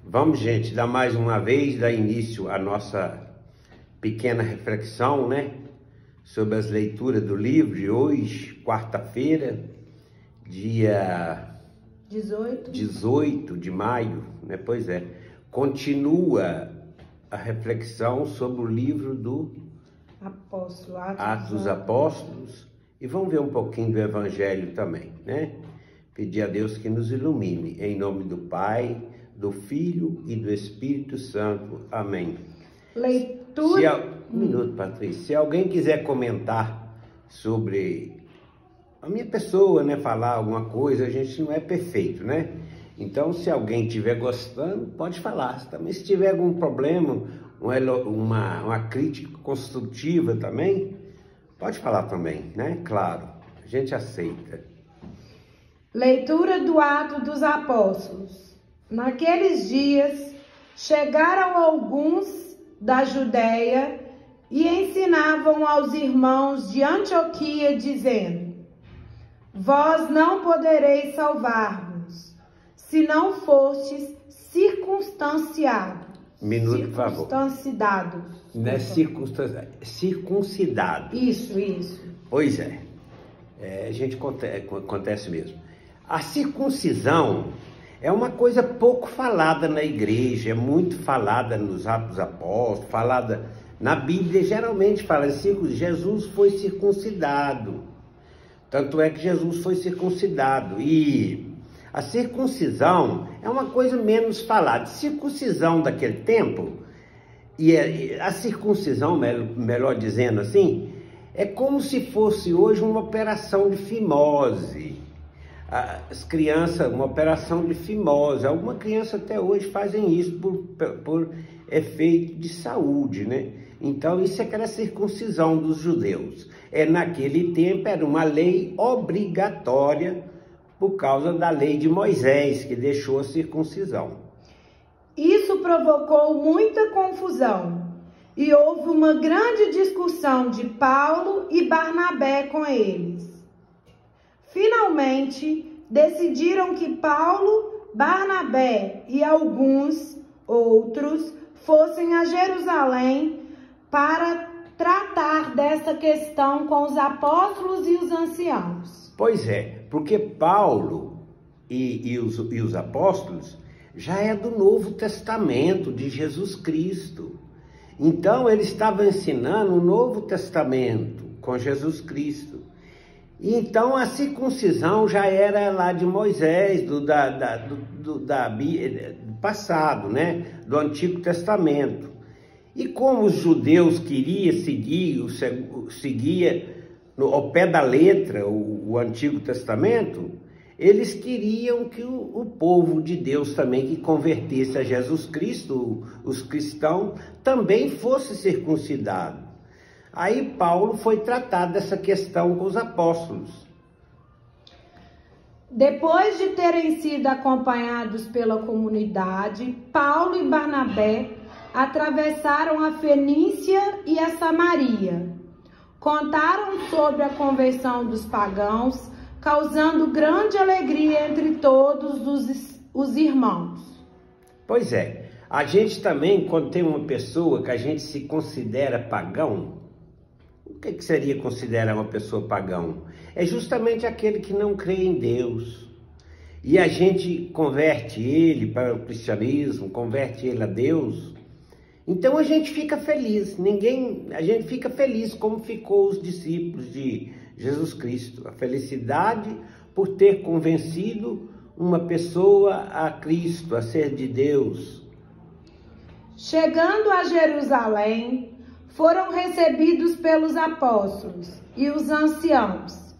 Vamos, gente, dar mais uma vez, dar início à nossa pequena reflexão, né? Sobre as leituras do livro de hoje, quarta-feira, dia 18 de maio, né? Pois é. Continua a reflexão sobre o livro do Apóstolo, Atos dos Apóstolos. E vamos ver um pouquinho do Evangelho também, né? Pedir a Deus que nos ilumine, em nome do Pai, do Filho e do Espírito Santo. Amém. Leitura... Um minuto, Patrícia. Se alguém quiser comentar sobre a minha pessoa, né? Falar alguma coisa, a gente não é perfeito, né? Então, se alguém estiver gostando, pode falar. Também, se tiver algum problema, uma crítica construtiva também, pode falar também, né? Claro, a gente aceita. Leitura do Atos dos Apóstolos. Naqueles dias, chegaram alguns da Judéia e ensinavam aos irmãos de Antioquia, dizendo: Vós não podereis salvar-vos, se não fostes circunstanciados. Minuto, por favor. Circuncidados. Não é circuncidado. Isso. Pois é. A gente acontece mesmo. A circuncisão é uma coisa pouco falada na igreja, é muito falada nos Atos dos Apóstolos, falada na Bíblia, geralmente fala assim: Jesus foi circuncidado. Tanto é que Jesus foi circuncidado. E a circuncisão é uma coisa menos falada. Circuncisão daquele tempo, a circuncisão, melhor dizendo assim, é como se fosse hoje uma operação de fimose. As crianças, uma operação de fimose. Algumas crianças até hoje fazem isso por efeito de saúde, né? Então isso é aquela circuncisão dos judeus. Naquele tempo era uma lei obrigatória por causa da lei de Moisés, que deixou a circuncisão. Isso provocou muita confusão e houve uma grande discussão de Paulo e Barnabé com eles. Finalmente, decidiram que Paulo, Barnabé e alguns outros fossem a Jerusalém para tratar dessa questão com os apóstolos e os anciãos. Pois é, porque Paulo e os apóstolos já é do Novo Testamento, de Jesus Cristo. Então, eles estavam ensinando o Novo Testamento com Jesus Cristo. E então a circuncisão já era lá de Moisés, do passado, né? Do Antigo Testamento. E como os judeus queriam seguia ao pé da letra o Antigo Testamento, eles queriam que o povo de Deus também, que convertesse a Jesus Cristo, os cristãos, também fosse circuncidado. Aí Paulo foi tratar dessa questão com os apóstolos. Depois de terem sido acompanhados pela comunidade, Paulo e Barnabé atravessaram a Fenícia e a Samaria. Contaram sobre a conversão dos pagãos, causando grande alegria entre todos os irmãos. Pois é, a gente também, quando tem uma pessoa que a gente se considera pagão, o que seria considerar uma pessoa pagão? É justamente aquele que não crê em Deus. E a gente converte ele para o cristianismo, converte ele a Deus. Então a gente fica feliz. A gente fica feliz como ficou os discípulos de Jesus Cristo. A felicidade por ter convencido uma pessoa a Cristo, a ser de Deus. Chegando a Jerusalém, foram recebidos pelos apóstolos e os anciãos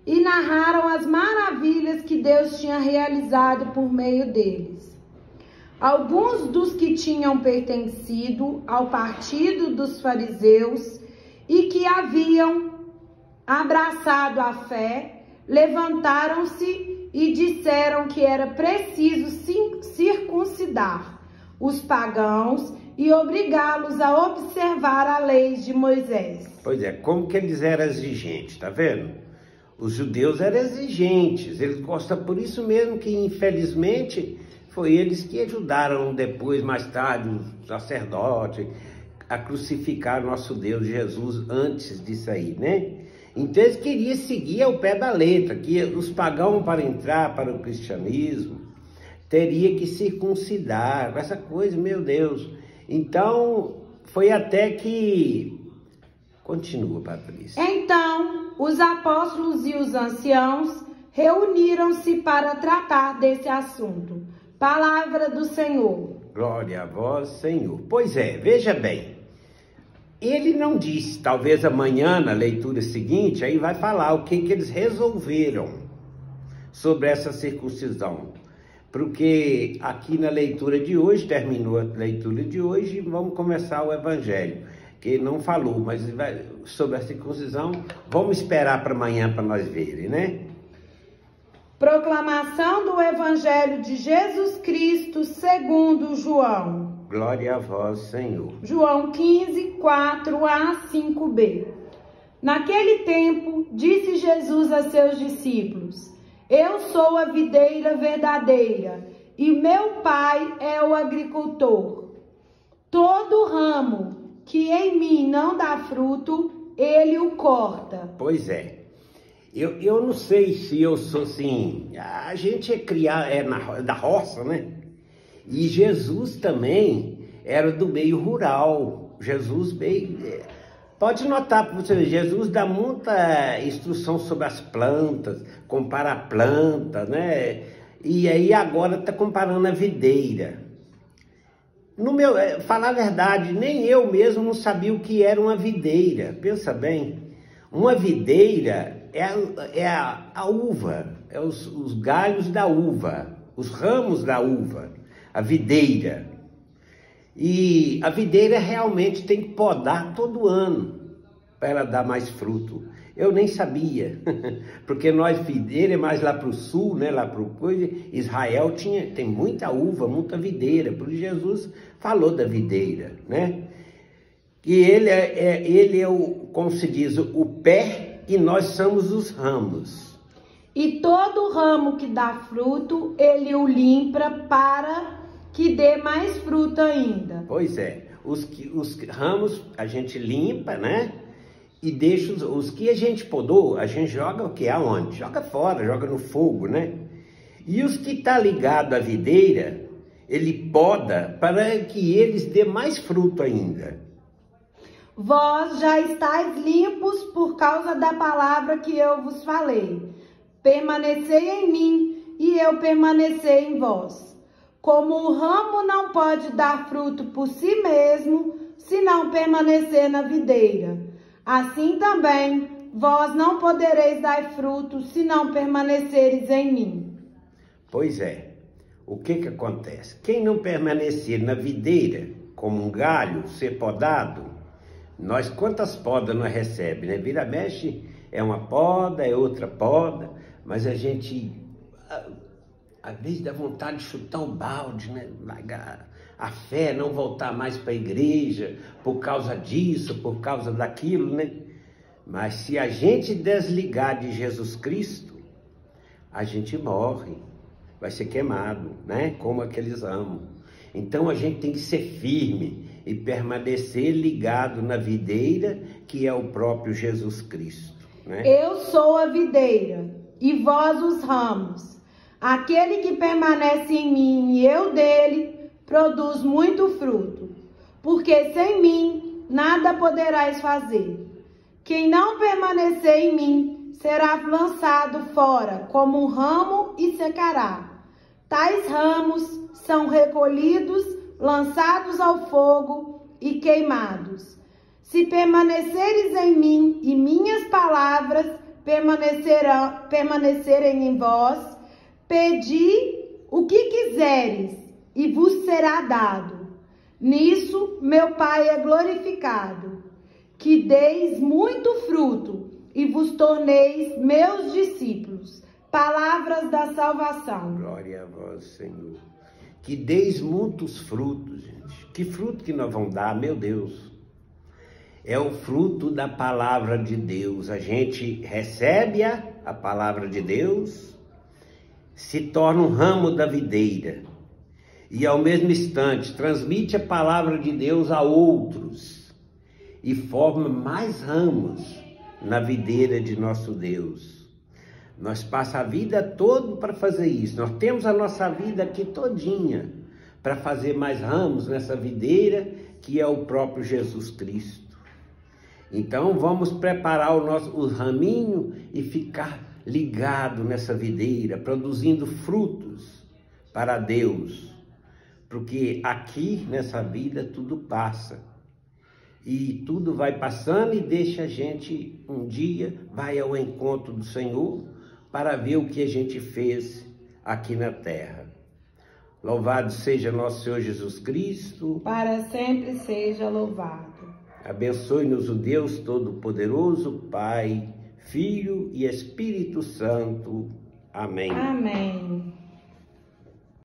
e narraram as maravilhas que Deus tinha realizado por meio deles. Alguns dos que tinham pertencido ao partido dos fariseus e que haviam abraçado a fé, levantaram-se e disseram que era preciso circuncidar os pagãos e obrigá-los a observar a lei de Moisés. Pois é, como que eles eram exigentes, tá vendo? Os judeus eram exigentes, eles gostam, por isso mesmo que infelizmente Foi eles que ajudaram depois, mais tarde, os sacerdotes, a crucificar nosso Deus Jesus antes disso aí, né? Então eles queriam seguir ao pé da letra, que os pagãos, para entrar para o cristianismo, teria que circuncidar, essa coisa, meu Deus. Então, foi até que... Continua, Patrícia. Então, os apóstolos e os anciãos reuniram-se para tratar desse assunto. Palavra do Senhor. Glória a vós, Senhor. Pois é, veja bem. Ele não disse, talvez amanhã, na leitura seguinte, aí vai falar o que eles resolveram sobre essa circuncisão. Porque aqui na leitura de hoje, terminou a leitura de hoje, e vamos começar o Evangelho, que não falou, mas sobre a circuncisão, vamos esperar para amanhã para nós verem, né? Proclamação do Evangelho de Jesus Cristo segundo João. Glória a vós, Senhor. João 15, 4a, 5b. Naquele tempo, disse Jesus a seus discípulos: Eu sou a videira verdadeira, e meu Pai é o agricultor. Todo ramo que em mim não dá fruto, ele o corta. Pois é. Eu não sei se eu sou assim... A gente é criado, da roça, né? E Jesus também era do meio rural. Jesus veio... Pode notar para você ver, Jesus dá muita instrução sobre as plantas, compara a planta, né? E aí agora está comparando a videira. Falar a verdade, nem eu mesmo não sabia o que era uma videira. Pensa bem, uma videira é a uva, é os galhos da uva, os ramos da uva, a videira. E a videira realmente tem que podar todo ano para ela dar mais fruto. Eu nem sabia, porque nós videira é mais lá para o sul, né? Lá para o coisa, Israel tem muita uva, muita videira, por isso Jesus falou da videira, né? E ele é como se diz, o pé, e nós somos os ramos. E todo ramo que dá fruto, ele o limpa para que dê mais fruto ainda. Pois é, os ramos a gente limpa, né? E deixa os que a gente podou, a gente joga o que? Aonde? Joga fora, joga no fogo, né? E os que tá ligado à videira, ele poda para que eles dê mais fruto ainda. Vós já estáis limpos por causa da palavra que eu vos falei. Permanecei em mim e eu permanecer em vós. Como o ramo não pode dar fruto por si mesmo, se não permanecer na videira, assim também vós não podereis dar fruto se não permaneceres em mim. Pois é, o que acontece? Quem não permanecer na videira, como um galho, ser podado, nós quantas podas nós recebemos, né? Vira mexe, é uma poda, é outra poda, mas a gente, às vezes dá vontade de chutar o balde, né? Largar a fé, não voltar mais para a igreja, por causa disso, por causa daquilo, né? Mas se a gente desligar de Jesus Cristo, a gente morre, vai ser queimado, né? Como aqueles ramos. Então a gente tem que ser firme e permanecer ligado na videira, que é o próprio Jesus Cristo, né? Eu sou a videira, e vós os ramos. Aquele que permanece em mim e eu dele, produz muito fruto, porque sem mim nada poderás fazer. Quem não permanecer em mim será lançado fora como um ramo e secará. Tais ramos são recolhidos, lançados ao fogo e queimados. Se permaneceres em mim e minhas palavras permanecerem em vós, pedi o que quiseres e vos será dado. Nisso meu Pai é glorificado, que deis muito fruto e vos torneis meus discípulos. Palavras da salvação. Glória a vós, Senhor. Que deis muitos frutos, gente. Que fruto que nós vamos dar, meu Deus? É o fruto da palavra de Deus. A gente recebe a palavra de Deus, se torna um ramo da videira. e ao mesmo instante transmite a palavra de Deus a outros e forma mais ramos na videira de nosso Deus. Nós passamos a vida toda para fazer isso. Nós temos a nossa vida aqui todinha para fazer mais ramos nessa videira que é o próprio Jesus Cristo. Então vamos preparar o raminho e ficar ligado nessa videira, produzindo frutos para Deus. Porque aqui nessa vida tudo passa. E tudo vai passando e deixa a gente um dia, vai ao encontro do Senhor para ver o que a gente fez aqui na terra. Louvado seja nosso Senhor Jesus Cristo. Para sempre seja louvado. Abençoe-nos o Deus Todo-Poderoso, Pai, Filho e Espírito Santo. Amém. Amém.